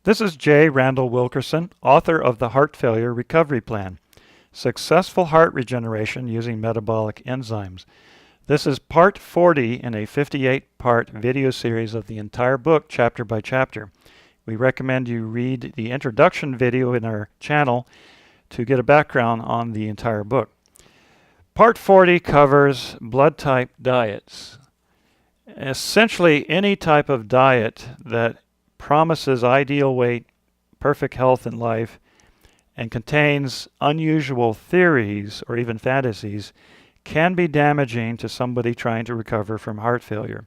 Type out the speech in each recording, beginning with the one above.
This is J. Randall Wilkerson, author of The Heart Failure Recovery Plan, Successful Heart Regeneration Using Metabolic Enzymes. This is part 40 in a 58-part video series of the entire book, chapter by chapter. We recommend you read the introduction video in our channel to get a background on the entire book. Part 40 covers blood type diets. Essentially, any type of diet that promises ideal weight, perfect health in life, and contains unusual theories or even fantasies can be damaging to somebody trying to recover from heart failure.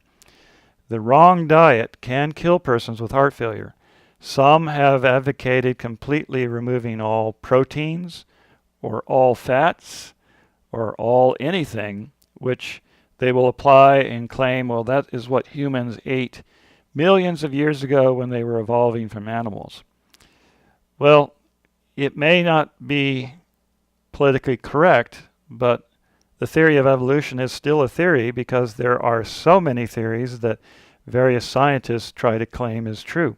The wrong diet can kill persons with heart failure. Some have advocated completely removing all proteins or all fats or all anything, which they will apply and claim, well, that is what humans ate millions of years ago when they were evolving from animals. Well, it may not be politically correct, but the theory of evolution is still a theory because there are so many theories that various scientists try to claim is true.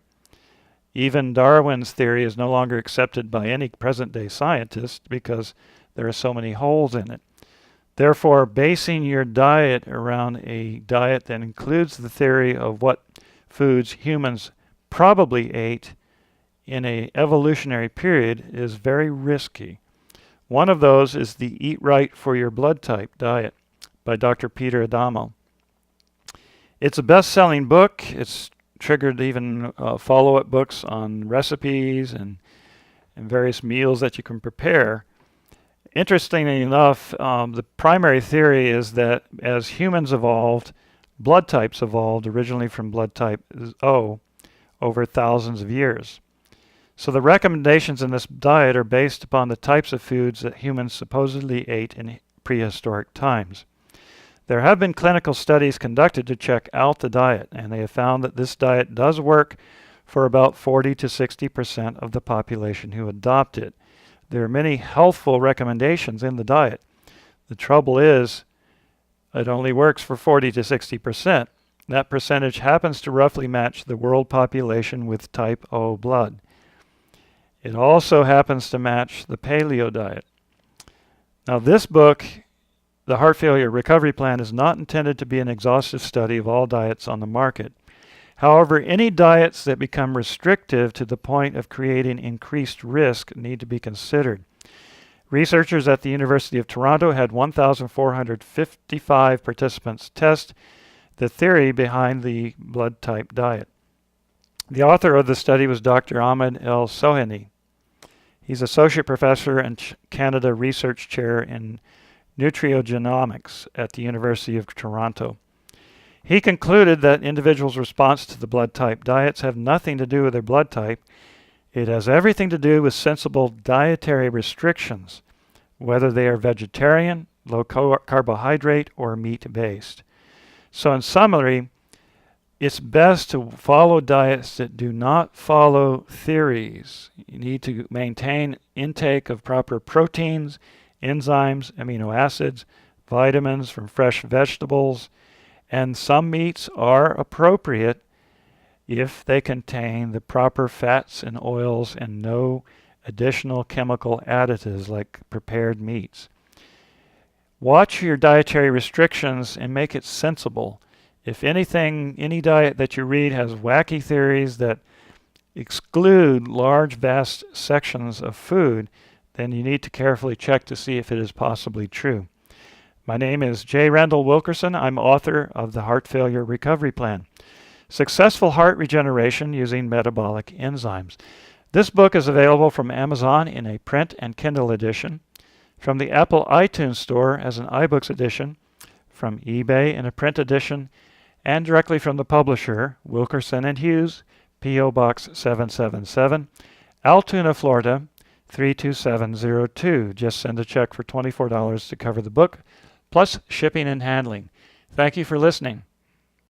Even Darwin's theory is no longer accepted by any present-day scientist because there are so many holes in it. Therefore, basing your diet around a diet that includes the theory of what foods humans probably ate in an evolutionary period is very risky. One of those is the Eat Right for Your Blood Type diet by Dr. Peter Adamo. It's a best-selling book. It's triggered even follow-up books on recipes and various meals that you can prepare. Interestingly enough, the primary theory is that as humans evolved, blood types evolved originally from blood type O over thousands of years. So the recommendations in this diet are based upon the types of foods that humans supposedly ate in prehistoric times. There have been clinical studies conducted to check out the diet, and they have found that this diet does work for about 40 to 60% of the population who adopt it. There are many healthful recommendations in the diet. The trouble is, it only works for 40 to 60%. That percentage happens to roughly match the world population with type O blood. It also happens to match the paleo diet. Now, this book, The Heart Failure Recovery Plan, is not intended to be an exhaustive study of all diets on the market. However, any diets that become restrictive to the point of creating increased risk need to be considered. Researchers at the University of Toronto had 1,455 participants test the theory behind the blood type diet. The author of the study was Dr. Ahmed El-Sohani. He's Associate Professor and Canada Research Chair in Nutrigenomics at the University of Toronto. He concluded that individuals' response to the blood type diets have nothing to do with their blood type. It has everything to do with sensible dietary restrictions, whether they are vegetarian, low carbohydrate, or meat-based. So in summary, it's best to follow diets that do not follow theories. You need to maintain intake of proper proteins, enzymes, amino acids, vitamins from fresh vegetables, and some meats are appropriate if they contain the proper fats and oils and no additional chemical additives like prepared meats. Watch your dietary restrictions and make it sensible. If anything, any diet that you read has wacky theories that exclude large, vast sections of food, then you need to carefully check to see if it is possibly true. My name is J. Randall Wilkerson. I'm author of The Heart Failure Recovery Plan, Successful Heart Regeneration Using Metabolic Enzymes. This book is available from Amazon in a print and Kindle edition, from the Apple iTunes Store as an iBooks edition, from eBay in a print edition, and directly from the publisher, Wilkerson & Hughes, P.O. Box 777, Altoona, Florida, 32702. Just send a check for $24 to cover the book, plus shipping and handling. Thank you for listening.